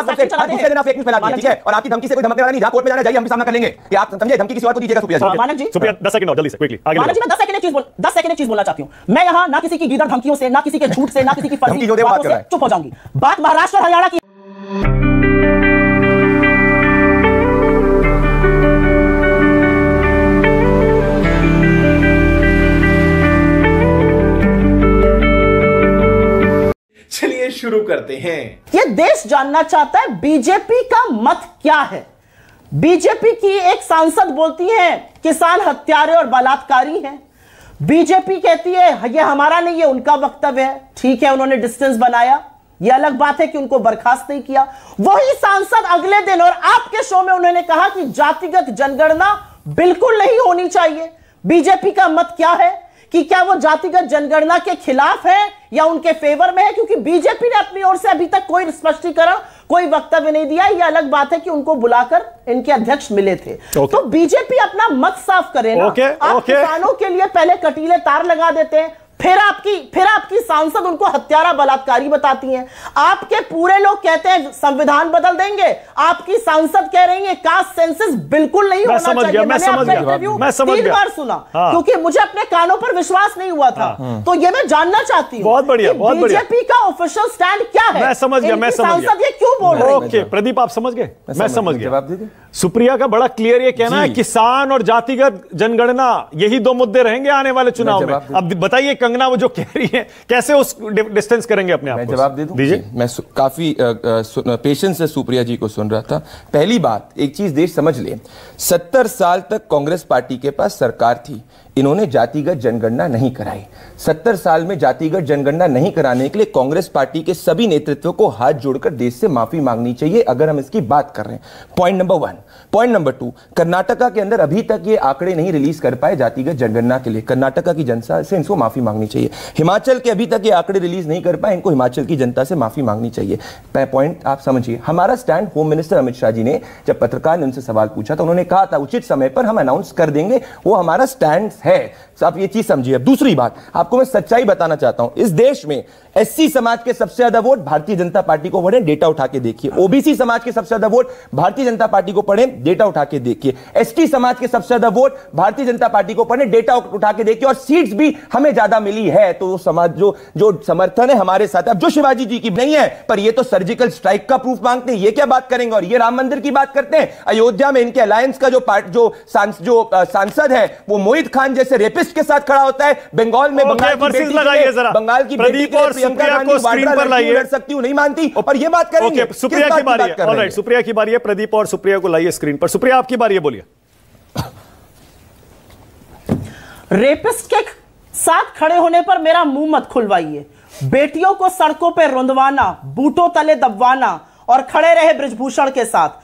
ठीक है, और आपकी धमकी से कोई धमकने वाला नहीं, जहां कोर्ट में जाना जाइए, हम भी सामना कर लेंगे कि आप समझे, धमकी किसी और को दीजिएगा। सुप्रिया जी, सुप्रिया 10 सेकंड और जल्दी से क्विकली आगे। मानक जी, मैं 10 सेकंड एक चीज बोलना चाहती हूं। मैं यहां ना किसी की गीदड़ धमकियों से, ना किसी के झूठ से, ना किसी की फर्जी बातों से चुप हो जाऊंगी। बात महाराष्ट्र और हरियाणा की। चलिए शुरू करते हैं। यह देश जानना चाहता है बीजेपी का मत क्या है। बीजेपी की एक सांसद बोलती है किसान हत्यारे और बलात्कारी हैं। बीजेपी कहती है यह हमारा नहीं, ये उनका वक्तव्य है। ठीक है, उन्होंने डिस्टेंस बनाया, यह अलग बात है कि उनको बर्खास्त नहीं किया। वही सांसद अगले दिन और आपके शो में उन्होंने कहा कि जातिगत जनगणना बिल्कुल नहीं होनी चाहिए। बीजेपी का मत क्या है कि क्या वो जातिगत जनगणना के खिलाफ है या उनके फेवर में है? क्योंकि बीजेपी ने अपनी ओर से अभी तक कोई स्पष्टीकरण, कोई वक्तव्य नहीं दिया। ये अलग बात है कि उनको बुलाकर इनके अध्यक्ष मिले थे। तो बीजेपी अपना मत साफ करे ना। आप किसानों के लिए पहले कटीले तार लगा देते हैं, फिर आपकी सांसद उनको हत्यारा बलात्कारी बताती हैं। आपके पूरे लोग कहते हैं संविधान बदल देंगे, आपकी सांसद कह रही है कास्ट सेंसस बिल्कुल नहीं होना चाहिए। मैंने 3 बार सुना क्योंकि मुझे अपने कानों पर विश्वास नहीं हुआ था। तो ये मैं जानना चाहती हूँ बहुत बढ़िया, बहुत बढ़िया। बीजेपी का ऑफिशियल स्टैंड क्या है? मैं समझ गया, सांसद ये क्यों बोल रहे हैं? ओके प्रदीप, आप समझ गए? मैं समझ गया। जवाब दीजिए। सुप्रिया का बड़ा क्लियर ये कहना है किसान और जातिगत जनगणना यही 2 मुद्दे रहेंगे आने वाले चुनाव में। अब बताइए कंगना वो जो कह रही है कैसे उस डिस्टेंस करेंगे अपने आप? जवाब दे दूं? दीजिए। मैं काफी पेशेंस से सुप्रिया जी को सुन रहा था। पहली बात, एक चीज देश समझ ले, 70 साल तक कांग्रेस पार्टी के पास सरकार थी, इन्होंने जातिगत जनगणना नहीं कराई। 70 साल में जातिगत जनगणना नहीं कराने के लिए कांग्रेस पार्टी के सभी नेतृत्व को हाथ जोड़कर देश से माफी मांगनी चाहिए, अगर हम इसकी बात कर रहे हैं। Point number 1। Point number 2, Karnataka के अंदर अभी तक ये आंकड़े नहीं रिलीज कर पाए जातिगत जनगणना के लिए, कर्नाटका की जनता से इनको माफी मांगनी चाहिए। हिमाचल के अभी तक ये आंकड़े रिलीज नहीं कर पाए, इनको हिमाचल की जनता से माफी मांगनी चाहिए। पॉइंट आप समझिए। हमारा stand home minister Amit Shah ji ने जब पत्रकार ने उनसे सवाल पूछा तो उन्होंने कहा था उचित समय पर हम अनाउंस कर देंगे, वो हमारा स्टैंड है। आप ये चीज समझिए। दूसरी बात, आपको मैं सच्चाई बताना चाहता हूं, इस देश में एससी समाज के सबसे ज्यादा वोट भारतीय जनता पार्टी को पड़े, डेटा उठा के देखिए। ओबीसी समाज के सबसे ज्यादा वोट भारतीय जनता पार्टी को पड़े, डेटा उठा के देखिए। एसटी समाज के सबसे ज्यादा वोट भारतीय जनता पार्टी को पड़े, डेटा उठा के देखिए। और सीट्स भी हमें ज्यादा मिली है। तो वो समाज जो समर्थन है हमारे साथ, अब जो शिवाजी जी की नहीं है, पर ये तो सर्जिकल स्ट्राइक का प्रूफ मांगते हैं, ये क्या बात करेंगे? और ये राम मंदिर की बात करते हैं। अयोध्या में इनके अलायंस का जो सांसद है वो मोहित खान जैसे रेपिस्ट के साथ खड़ा होता है। बंगाल में बंगाल की बेटी और सुप्रिया को स्क्रीन पर लाइए। लड़ सकती हूं, नहीं मानती, और ये बात करेंगे। सुप्रिया की बारी है। ऑलराइट, सुप्रिया की बारी है। प्रदीप और सुप्रिया को लाइए स्क्रीन पर। सुप्रिया आपकी बारी है, बोलिए। रेपिस्ट के साथ खड़े होने पर मेरा मुंह मत खुलवाइए। बेटियों को सड़कों पर रुंधवाना, बूटों तले दबवाना और खड़े रहे ब्रिजभूषण के साथ।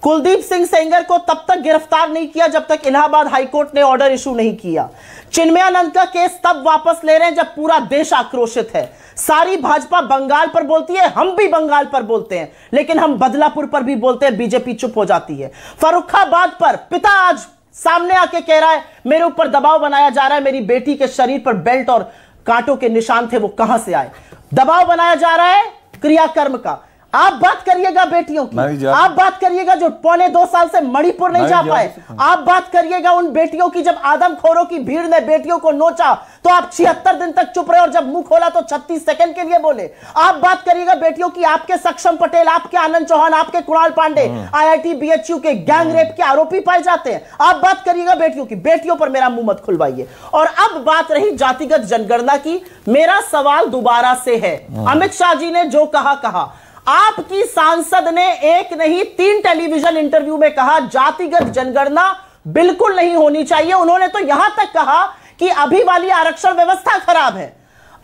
कुलदीप सिंह सेंगर को तब तक गिरफ्तार नहीं किया जब तक इलाहाबाद हाईकोर्ट ने ऑर्डर इशू नहीं किया। चिन्मयानंद का केस तब वापस ले रहे हैं जब पूरा देश आक्रोशित है। सारी भाजपा बंगाल पर बोलती है, हम भी बंगाल पर बोलते हैं, लेकिन हम बदलापुर पर भी बोलते हैं, बीजेपी चुप हो जाती है। फर्रुखाबाद पर पिता आज सामने आके कह रहा है मेरे ऊपर दबाव बनाया जा रहा है, मेरी बेटी के शरीर पर बेल्ट और कांटों के निशान थे, वो कहां से आए? दबाव बनाया जा रहा है क्रियाकर्म का। आप बात करिएगा बेटियों की, आप बात करिएगा जो 2.25 साल से मणिपुर नहीं जा पाए। आप बात करिएगा उन बेटियों की जब आदमखोरों की भीड़ ने बेटियों को नोचा तो आप 76 दिन तक चुप रहे और जब मुंह खोला तो 36 सेकंड के लिए बोले। आप बात करिएगा बेटियों की, आपके सक्षम पटेल, आपके आनंद चौहान, आपके कुणाल पांडे IIT BHU के गैंग रेप के आरोपी पाए जाते हैं। आप बात करिएगा बेटियों की, बेटियों पर मेरा मुंह मत खुलवाइए। और अब बात रही जातिगत जनगणना की। मेरा सवाल दोबारा से है, अमित शाह जी ने जो कहा, आपकी सांसद ने एक नहीं 3 टेलीविजन इंटरव्यू में कहा जातिगत जनगणना बिल्कुल नहीं होनी चाहिए। उन्होंने तो यहां तक कहा कि अभी वाली आरक्षण व्यवस्था खराब है।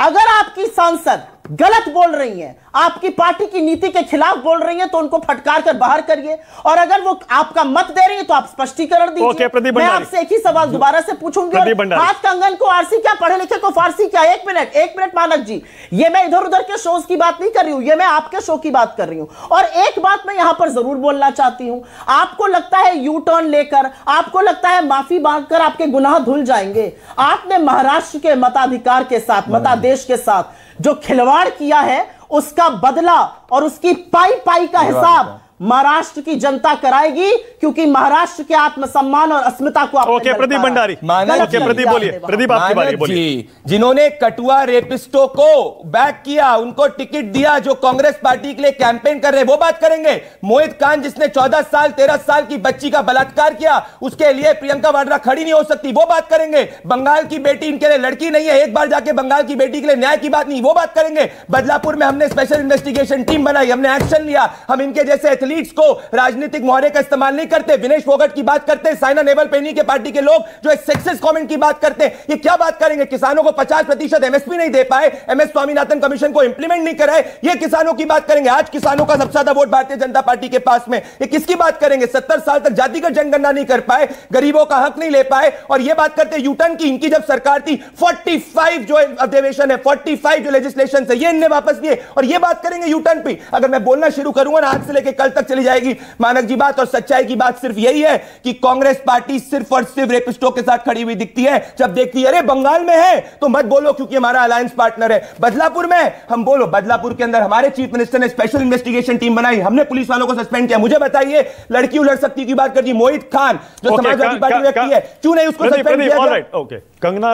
अगर आपकी सांसद गलत बोल रही हैं, आपकी पार्टी की नीति के खिलाफ बोल रही हैं, तो उनको फटकार कर बाहर करिए। और अगर वो आपका मत दे रही है तो आप स्पष्टीकरण दीजिए। मैं आपसे एक ही सवाल दोबारा से पूछूंगी। हाथ कंगन को आरसी क्या, पढ़े लिखे को फारसी क्या? एक मिनट मानक जी, ये मैं इधर उधर के शोज की बात नहीं कर रही हूं, ये मैं आपके शो की बात कर रही हूं। और एक बात मैं यहां पर जरूर बोलना चाहती हूं, आपको लगता है यू टर्न लेकर, आपको लगता है माफी मांगकर आपके गुनाह धुल जाएंगे। आपने महाराष्ट्र के मताधिकार के साथ, मतादेश के साथ जो खिलवाड़ किया है, उसका बदला और उसकी पाई पाई का हिसाब महाराष्ट्र की जनता कराएगी, क्योंकि महाराष्ट्र के आत्मसम्मान और अस्मिता को ओके प्रदीप भंडारी, ओके प्रदीप बोलिए, प्रदीप आपकी बारी बोलिए। जिन्होंने कटुआ रेपिस्टों को बैक किया, उनको टिकट दिया, जो कांग्रेस पार्टी के लिए कैंपेन कर रहे हैं, वो बात करेंगे। मोहित खान जिसने 14 साल 13 साल की बच्ची का बलात्कार किया, उसके लिए प्रियंका वाड्रा खड़ी नहीं हो सकती, वो बात करेंगे। बंगाल की बेटी इनके लिए लड़की नहीं है, एक बार जाके बंगाल की बेटी के लिए न्याय की बात नहीं, वो बात करेंगे। बदलापुर में हमने स्पेशल इन्वेस्टिगेशन टीम बनाई, हमने एक्शन लिया, हम इनके जैसे एथलीट्स को राजनीतिक मोहरे का इस्तेमाल नहीं करते। विनेश फोगट की बात करते हैं, साइना नेहवाल पेनी के पार्टी के लोग जो एक सेक्सिस्ट कमेंट की बात करते हैं, ये क्या बात करेंगे? किसानों को 50% एमएसपी नहीं दे पाए, एमएस स्वामीनाथन कमीशन को इंप्लीमेंट नहीं कराए, ये किसानों की बात करेंगे। आज किसानों का सबसे ज्यादा वोट भारतीय जनता पार्टी के पास में, ये किसकी बात करेंगे? 70 साल तक जातिगत जनगणना नहीं कर पाए, गरीबों का हक नहीं ले पाए, और ये बात करते यूटर्न की। इनकी जब सरकार थी 45 जो अधिवेशन है, 45 जो लेजिस्लेशन है, ये इनने वापस लिए, और ये बात करेंगे यूटर्न पे। अगर मैं बोलना शुरू करूंगा ना, आज से लेकर कल तक चली जाएगी। मानक जी, बात और सच्चाई की बात सिर्फ यही है कि कांग्रेस पार्टी सिर्फ और सिर्फ रेपिस्टों के साथ खड़ी हुई दिखती है। जब देखती है अरे बंगाल में है तो मत बोलो क्योंकि हमारा अलायंस पार्टनर है, बदलापुर में हम बोलो, बदलापुर के अंदर हमारे चीफ मिनिस्टर ने स्पेशल इन्वेस्टिगेशन टीम बनाई, हमने पुलिस वालों को सस्पेंड किया। मुझे बताइए, लड़की उलट सकती की बात कर दी, मोहित खान जो समाजवादी पार्टी व्यक्ति है, क्यों नहीं उसको सस्पेंड किया? कंगना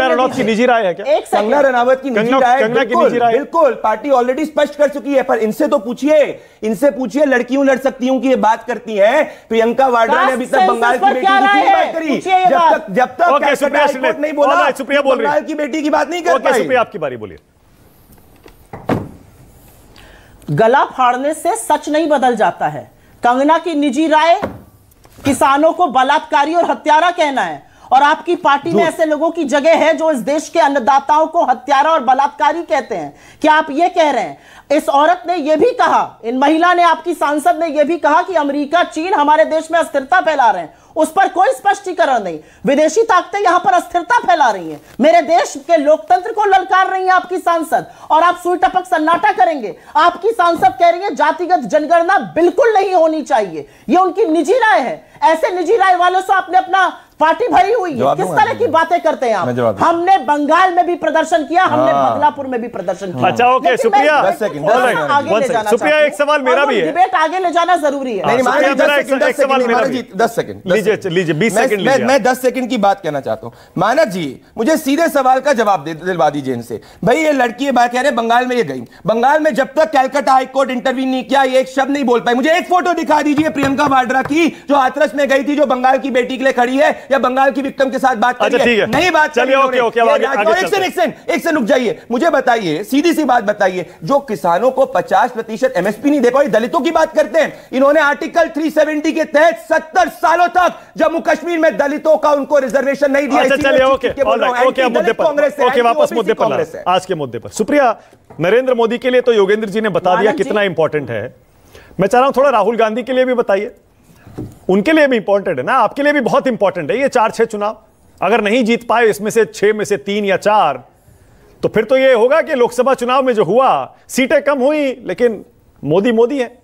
रनौत की निजी राय है क्या? कंगना रनावत की निजी राय, बिल्कुल पार्टी ऑलरेडी स्पष्ट कर चुकी है। पर इनसे तो पूछिए, इनसे पूछिए लड़कियों लड़ सकती हूं कि ये बात करती है। प्रियंका वाड्रा ने अभी तक बंगाल की बेटी की क्यों बात करी? जब तक नहीं बोला, सुप्रिया बोल रही है, बंगाल की बेटी की बात नहीं कर पाई। सुप्रिया आपकी बारी, बोलिए। गला फाड़ने से सच नहीं बदल जाता है। कंगना की निजी राय किसानों को बलात्कारी और हत्यारा कहना है, और आपकी पार्टी में ऐसे लोगों की जगह है जो इस देश के अन्नदाताओं को हत्यारा और बलात्कारी कहते हैं। क्या आप ये कह रहे हैं? इस औरत ने यह भी कहा, इन महिला ने, आपकी सांसद ने यह भी कहा कि अमेरिका चीन हमारे देश में अस्थिरता फैला रहे हैं। उस पर कोई स्पष्टीकरण नहीं। विदेशी ताकतें यहां पर अस्थिरता फैला रही हैं, मेरे देश के लोकतंत्र को ललकार रही हैं आपकी सांसद, और आप सुई टपक सन्नाटा करेंगे। आपकी सांसद कह रही है जातिगत जनगणना बिल्कुल नहीं होनी चाहिए, यह उनकी निजी राय है। ऐसे निजी राय वालों से आपने अपना पार्टी भरी हुई है। किस तरह की बातें करते हैं आप? हमने बंगाल में भी प्रदर्शन किया, हमने बदलापुर में भी प्रदर्शन किया। अच्छा, ओके, सुप्रिया, सुप्रिया एक सवाल मेरा भी है, डिबेट आगे ले जाना जरूरी है। 10 सेकंड लीजिए, 20 सेकंड लीजिए। मैं 10 सेकंड की बात कहना चाहता हूं। मानक जी, मुझे सीधे सवाल का जवाब दिलवा दीजिए इनसे। भाई ये लड़की ये बात कह रहे बंगाल में ये गई, बंगाल में जब तक कैलकाटा हाईकोर्ट इंटरवीन नहीं किया, ये एक शब्द नहीं बोल पाई। मुझे एक फोटो दिखा दीजिए प्रियंका वाड्रा की, जो हाथरस में गई थी, जो बंगाल की बेटी के लिए खड़ी है, या बंगाल की विक्टिम के साथ बात करी है? नहीं बात। चलिए, ओके, एक से रुक जाइए। मुझे बताइए, सीधी सी बात बताइए, जो किसानों को 50% एमएसपी नहीं दे पाए, दलितों की बात करते हैं। इन्होंने आर्टिकल 370 के तहत 70 सालों तक जम्मू कश्मीर में दलितों का उनको रिजर्वेशन नहीं दिया। चलिए, ओके, वापस मुद्दे पर, आज के मुद्दे पर। सुप्रिया, नरेंद्र मोदी के लिए तो योगेंद्र जी ने बता दिया कितना इंपॉर्टेंट है। मैं चाह रहा हूं थोड़ा राहुल गांधी के लिए भी बताइए, उनके लिए भी इंपॉर्टेंट है ना, आपके लिए भी बहुत इंपॉर्टेंट है ये 4-6 चुनाव। अगर नहीं जीत पाए इसमें से 6 में से 3 या 4, तो फिर तो ये होगा कि लोकसभा चुनाव में जो हुआ, सीटें कम हुई लेकिन मोदी मोदी है।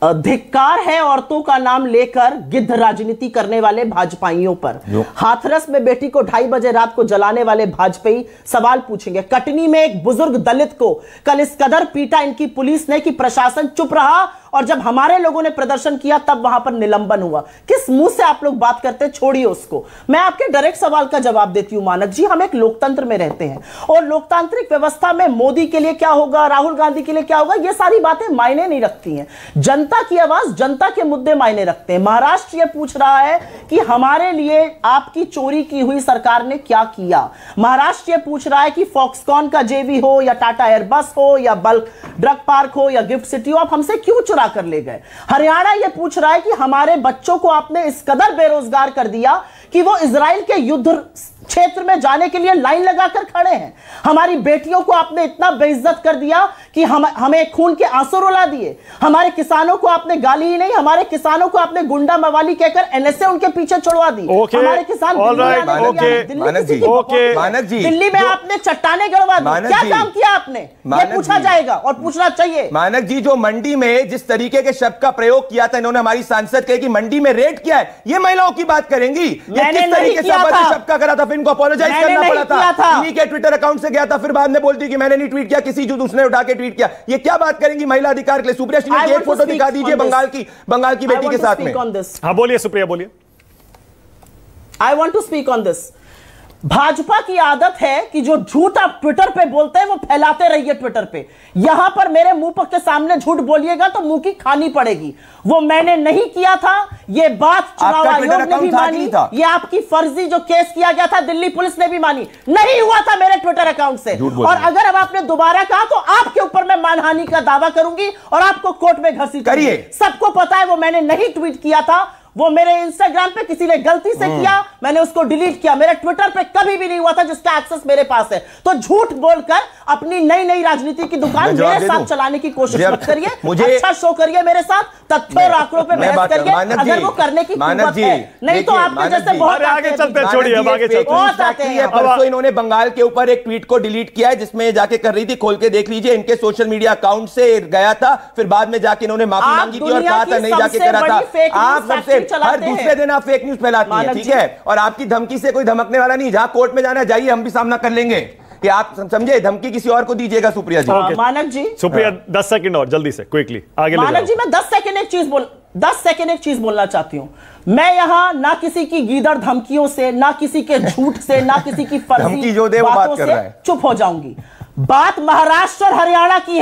धिक्कार है औरतों का नाम लेकर गिद्ध राजनीति करने वाले भाजपाइयों पर। हाथरस में बेटी को 2:30 बजे रात को जलाने वाले भाजपाई सवाल पूछेंगे। कटनी में एक बुजुर्ग दलित को कल इस कदर पीटा इनकी पुलिस ने कि प्रशासन चुप रहा, और जब हमारे लोगों ने प्रदर्शन किया तब वहां पर निलंबन हुआ। किस मुंह से आप लोग बात करते हैं? छोड़िए उसको, मैं आपके डायरेक्ट सवाल का जवाब देती हूं। मानक जी, हम एक लोकतंत्र में रहते हैं, और लोकतांत्रिक व्यवस्था में मोदी के लिए क्या होगा, राहुल गांधी के लिए क्या होगा, ये सारी बातें मायने नहीं रखती हैं। जनता की आवाज, जनता के मुद्दे मायने रखते हैं। महाराष्ट्र ये पूछ रहा है कि हमारे लिए आपकी चोरी की हुई सरकार ने क्या किया। महाराष्ट्र ये पूछ रहा है कि फॉक्सकॉन का जेवी हो, या टाटा एयरबस हो, या बल्क ड्रग पार्क हो, या गिफ्ट सिटी हो, आप हमसे क्यों चुरा कर ले गए। हरियाणा यह पूछ रहा है कि हमारे बच्चों को आपने इस कदर बेरोजगार कर दिया कि वो इजराइल के युद्ध क्षेत्र में जाने के लिए लाइन लगाकर खड़े हैं। हमारी बेटियों को आपने इतना बेइज्जत कर दिया कि हमें खून के आंसू रुला दिए। हमारे किसानों को आपने गाली ही नहीं, हमारे किसानों को आपने गुंडा मवाली कहकर एनएसए उनके पीछे छुड़वा दी। हमारे किसान दिल्ली में आपने चट्टाने गड़वा दी। क्या काम किया आपने, ये पूछा जाएगा और पूछना चाहिए। मानक जी, जो मंडी में जिस तरीके के शब्द का प्रयोग किया था इन्होंने, हमारी सांसद कहे कि मंडी में रेड किया है, ये महिलाओं की बात करेंगी। किस तरीके से शब्द का करा था, फिर इनको अपोलोजाइज करना पड़ा था, इन्हीं के ट्विटर अकाउंट से गया था, फिर बाद में बोलती कि मैंने नहीं ट्वीट किया, किसी जो दूसरे उठा के ट्वीट किया। ये क्या बात करेंगी महिला अधिकार के लिए? सुप्रिया श्रीनिवास की एक फोटो दिखा दीजिए बंगाल की बेटी के साथ में। हाँ बोलिए सुप्रिया, बोलिए। I want to speak on this. Bhajpa की आदत है कि जो झूठ आप ट्विटर पे बोलते हैं वो फैलाते रहिए ट्विटर पे। यहां पर मेरे मुंह के सामने झूठ बोलिएगा तो मुंह की खानी पड़ेगी। वो मैंने नहीं किया था, ये बात चुनाव आयोग ने भी मानी, ये आपकी फर्जी जो केस किया गया था दिल्ली पुलिस ने भी मानी, नहीं हुआ था मेरे ट्विटर अकाउंट से। और अगर अब आपने दोबारा कहा तो आपके ऊपर मैं मानहानि का दावा करूंगी और आपको कोर्ट में घसीट करिए। सबको पता है वो मैंने नहीं ट्वीट किया था, वो मेरे इंस्टाग्राम पे किसी ने गलती से किया, मैंने उसको डिलीट किया। मेरे ट्विटर पे कभी भी नहीं हुआ था जिसका एक्सेस मेरे पास है। तो झूठ बोलकर अपनी नई नई राजनीति की दुकान मेरे साथ चलाने की कोशिश मत करिए। अच्छा शो करिए मेरे साथ, तथ्यों और आंकड़ों पे बहस करिए अगर वो करने की कुव्वत है, नहीं तो आपके जैसे बहुत आगे चलते, छोड़िए अब आगे चलते। बहुत आते हैं। परसों इन्होंने बंगाल के ऊपर एक ट्वीट को डिलीट किया है जिसमें जाके कर रही थी, खोल के देख लीजिए, इनके सोशल मीडिया अकाउंट से गया था, फिर बाद में जाके इन्होंने माफी मांगी थी और कहा था नहीं जाके करा था। आप सबसे हर दूसरे दिन आप फेक न्यूज फैलाती हैं, ठीक है? और आपकी धमकी से कोई धमकने वाला नहीं, जहां कोर्ट में जाना जाइए, हम भी सामना कर लेंगे। कि आप समझे, धमकी किसी और को दीजिएगा सुप्रिया जी। मानक जी, सुप्रिया 10 सेकंड और जल्दी से क्विकली आगे ले जाओ। मानक जी मैं 10 सेकंड एक चीज बोलना चाहती हूं। मैं यहां ना किसी की गीदड़ धमकियों से, ना किसी के झूठ से, ना किसी की फर्जी बातों से चुप हो जाऊंगी। बात महाराष्ट्र और हरियाणा की है।